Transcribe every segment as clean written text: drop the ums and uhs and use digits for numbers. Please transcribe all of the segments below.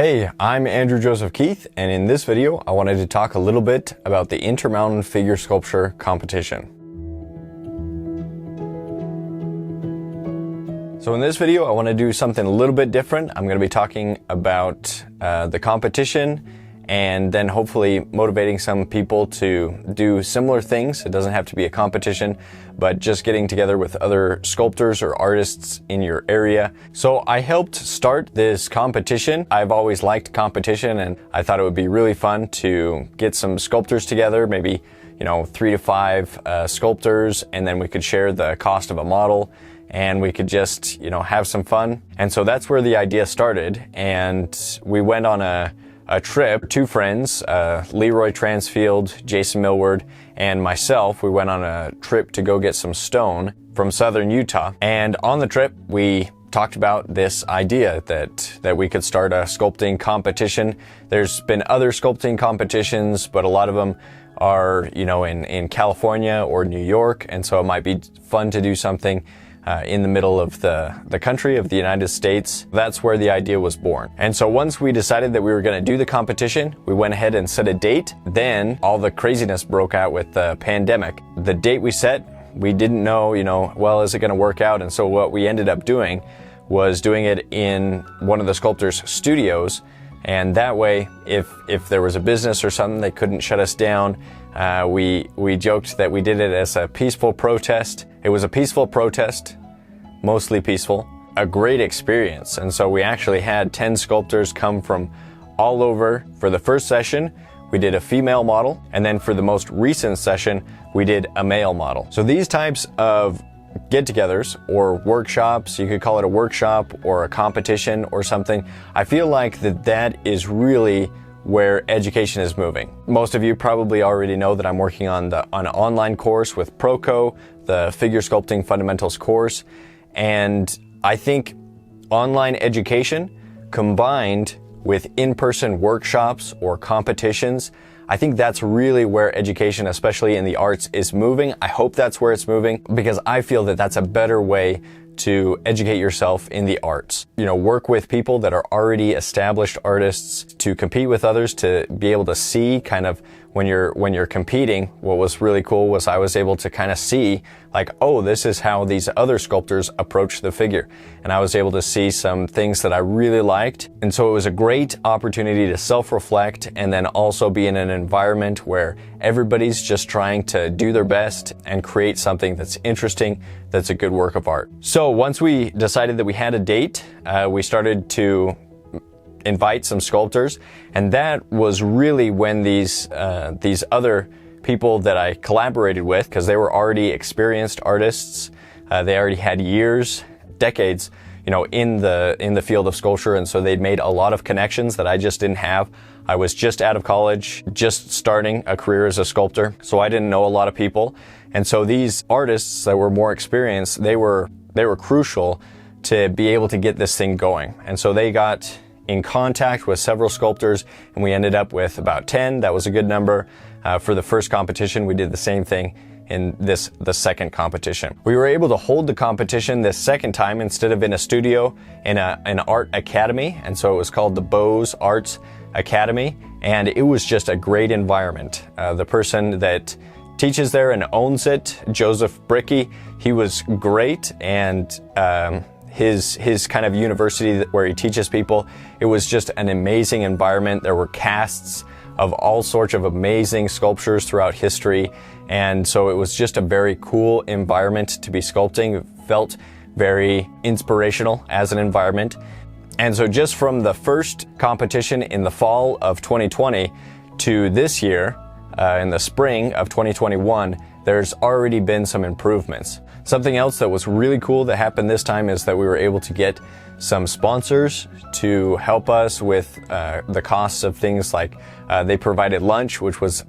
Hey, I'm Andrew Joseph Keith, and in this video I wanted to talk a little bit about the Intermountain figure sculpture competition. So in this video I want to do something a little bit different. I'm going to be talking about the competition and then hopefully motivating some people to do similar things. It doesn't have to be a competition, but just getting together with other sculptors or artists in your area. So I helped start this competition. I've always liked competition, and I thought it would be really fun to get some sculptors together, maybe 3 to 5 sculptors, and then we could share the cost of a model and we could just have some fun. And so that's where the idea started, and we went on a trip. 2 friends, Leroy Transfield, Jason Millward, and myself, we went on a trip to go get some stone from southern Utah. And on the trip, we talked about this idea that we could start a sculpting competition. There's been other sculpting competitions, but a lot of them are, in California or New York. And so it might be fun to do something in the middle of the country of the United States. That's where the idea was born. And so once we decided that we were going to do the competition, we went ahead and set a date. Then all the craziness broke out with the pandemic. The date we set, we didn't know, well, is it going to work out? And so what we ended up doing was doing it in one of the sculptors' studios. And that way, if there was a business or something, they couldn't shut us down. We joked that we did it as a peaceful protest. It was a peaceful protest, mostly peaceful, a great experience. And so we actually had 10 sculptors come from all over. For the first session, we did a female model. And then for the most recent session, we did a male model. So these types of get-togethers or workshops, you could call it a workshop or a competition or something, I feel like that is really where education is moving. Most of you probably already know that I'm working on an online course with Proco, the Figure Sculpting Fundamentals course, and I think online education combined with in-person workshops or competitions, I think that's really where education, especially in the arts, is moving. I hope that's where it's moving, because I feel that that's a better way to educate yourself in the arts. Work with people that are already established artists, to compete with others, to be able to see kind of when you're competing. What was really cool was I was able to kind of see like, oh, this is how these other sculptors approach the figure. And I was able to see some things that I really liked. And so it was a great opportunity to self-reflect and then also be in an environment where everybody's just trying to do their best and create something that's interesting, that's a good work of art. So once we decided that we had a date, we started to invite some sculptors, and that was really when these other people that I collaborated with, because they were already experienced artists, they already had years, decades, in the field of sculpture, and so they'd made a lot of connections that I just didn't have. I was just out of college, just starting a career as a sculptor, so I didn't know a lot of people. And so these artists that were more experienced, they were crucial to be able to get this thing going. And so they got in contact with several sculptors, and we ended up with about 10. That was a good number. For the first competition, we did the same thing in the second competition. We were able to hold the competition this second time instead of in a studio, in an art academy, and so it was called the Bose Arts Academy, and it was just a great environment. The person that teaches there and owns it, Joseph Brickey, he was great, and his kind of university where he teaches people, it was just an amazing environment. There were casts of all sorts of amazing sculptures throughout history, and so it was just a very cool environment to be sculpting. It felt very inspirational as an environment. And so just from the first competition in the fall of 2020 to this year, in the spring of 2021, there's already been some improvements. Something else that was really cool that happened this time is that we were able to get some sponsors to help us with the costs of things like they provided lunch, which was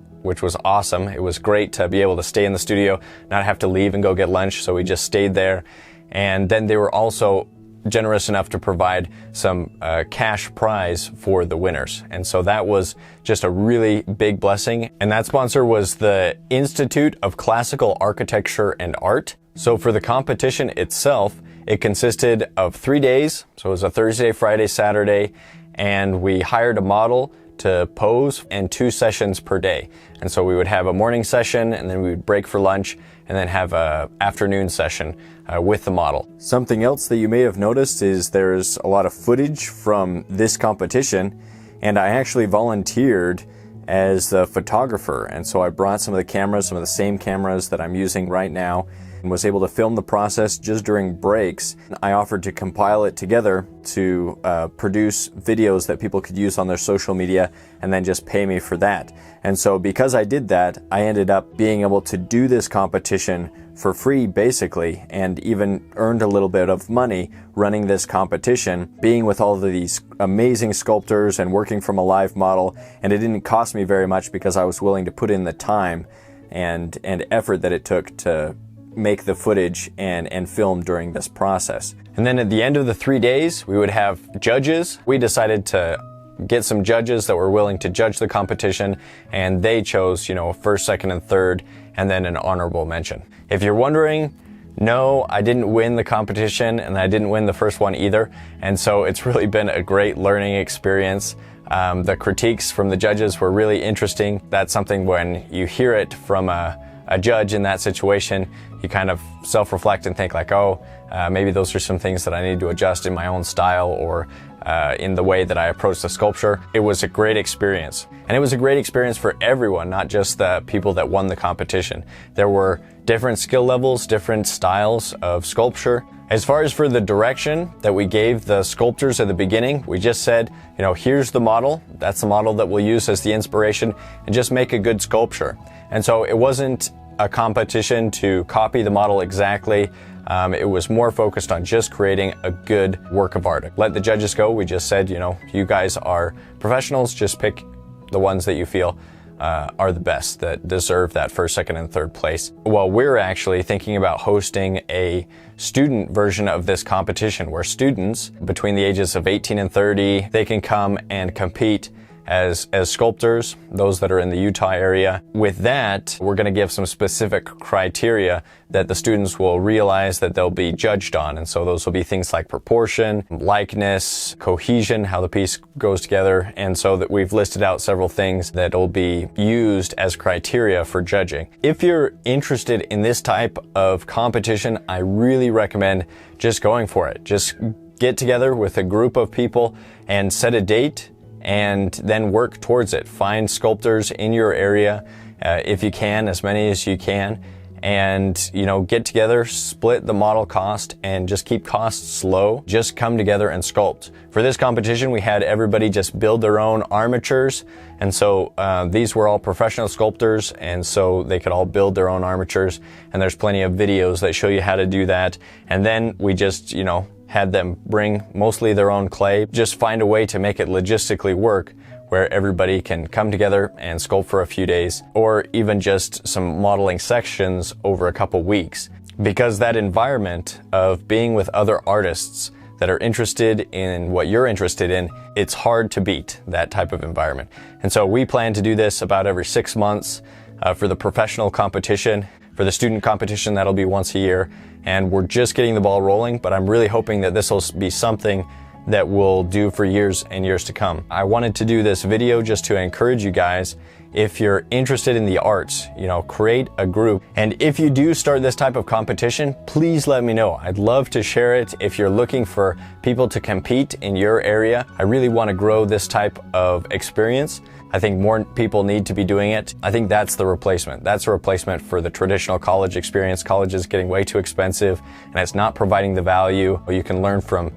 awesome. It was great to be able to stay in the studio, not have to leave and go get lunch, so we just stayed there. And then they were also generous enough to provide some cash prize for the winners. And so that was just a really big blessing. And that sponsor was the Institute of Classical Architecture and Art. So for the competition itself, it consisted of 3 days. So it was a Thursday, Friday, Saturday, and we hired a model to pose and 2 sessions per day. And so we would have a morning session, and then we would break for lunch, and then have a afternoon session with the model. Something else that you may have noticed is there's a lot of footage from this competition, and I actually volunteered as the photographer. And so I brought some of the cameras, some of the same cameras that I'm using right now, and was able to film the process just during breaks. I offered to compile it together to produce videos that people could use on their social media and then just pay me for that. And so because I did that, I ended up being able to do this competition for free basically, and even earned a little bit of money running this competition, being with all of these amazing sculptors and working from a live model. And it didn't cost me very much because I was willing to put in the time and effort that it took to make the footage and film during this process. And then at the end of the 3 days, we would have judges. We decided to get some judges that were willing to judge the competition, and they chose, first, second, and third, and then an honorable mention. If you're wondering, no, I didn't win the competition, and I didn't win the first one either, and so it's really been a great learning experience. The critiques from the judges were really interesting. That's something when you hear it from a judge in that situation, you kind of self-reflect and think like, maybe those are some things that I need to adjust in my own style or in the way that I approach the sculpture. It was a great experience. And it was a great experience for everyone, not just the people that won the competition. There were different skill levels, different styles of sculpture. As far as for the direction that we gave the sculptors at the beginning, we just said, here's the model. That's the model that we'll use as the inspiration, and just make a good sculpture. And so it wasn't a competition to copy the model exactly. It was more focused on just creating a good work of art. Let the judges go. We just said, you guys are professionals, just pick the ones that you feel are the best, that deserve that first, second, and third place. Well, we're actually thinking about hosting a student version of this competition where students between the ages of 18 and 30, they can come and compete as sculptors, those that are in the Utah area. With that, we're going to give some specific criteria that the students will realize that they'll be judged on. And so those will be things like proportion, likeness, cohesion, how the piece goes together. And so that we've listed out several things that will be used as criteria for judging. If you're interested in this type of competition, I really recommend just going for it. Just get together with a group of people and set a date, and then work towards it. Find sculptors in your area, if you can, as many as you can, and get together, split the model cost, and just keep costs low. Just come together and sculpt. For this competition, we had everybody just build their own armatures, and so these were all professional sculptors, and so they could all build their own armatures, and there's plenty of videos that show you how to do that. And then we just had them bring mostly their own clay. Just find a way to make it logistically work where everybody can come together and sculpt for a few days, or even just some modeling sections over a couple weeks. Because that environment of being with other artists that are interested in what you're interested in, it's hard to beat that type of environment. And so we plan to do this about every 6 months for the professional competition. For the student competition, that'll be once a year. And we're just getting the ball rolling, but I'm really hoping that this will be something that we'll do for years and years to come. I wanted to do this video just to encourage you guys, if you're interested in the arts, create a group. And if you do start this type of competition, please let me know. I'd love to share it. If you're looking for people to compete in your area, I really want to grow this type of experience. I think more people need to be doing it. I think that's the replacement. That's a replacement for the traditional college experience. College is getting way too expensive, and it's not providing the value. You can learn from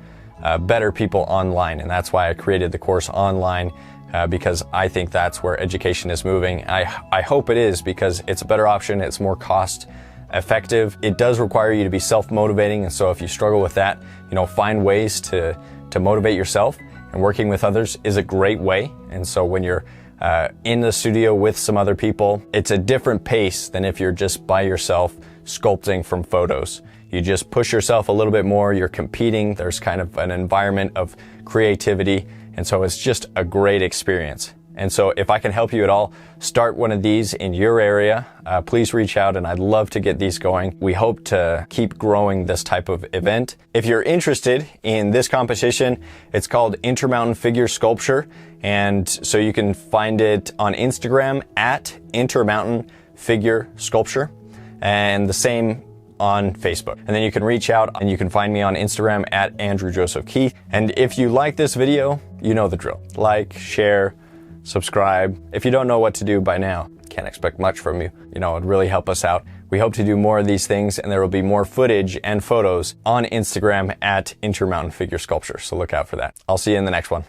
better people online, and that's why I created the course online, because I think that's where education is moving. I hope it is, because it's a better option. It's more cost effective. It does require you to be self-motivating, and so if you struggle with that, find ways to motivate yourself, and working with others is a great way. And so when you're in the studio with some other people, it's a different pace than if you're just by yourself sculpting from photos. You just push yourself a little bit more, you're competing, there's kind of an environment of creativity, and so it's just a great experience. And so if I can help you at all start one of these in your area, please reach out, and I'd love to get these going. We hope to keep growing this type of event. If you're interested in this competition, it's called Intermountain Figure Sculpture. And so you can find it on Instagram at Intermountain Figure Sculpture, and the same on Facebook. And then you can reach out and you can find me on Instagram at Andrew Joseph Keith. And if you like this video, you know the drill. Like, share, subscribe. If you don't know what to do by now, can't expect much from you. You know, it'd really help us out. We hope to do more of these things, and there will be more footage and photos on Instagram at Intermountain Figure Sculpture. So look out for that. I'll see you in the next one.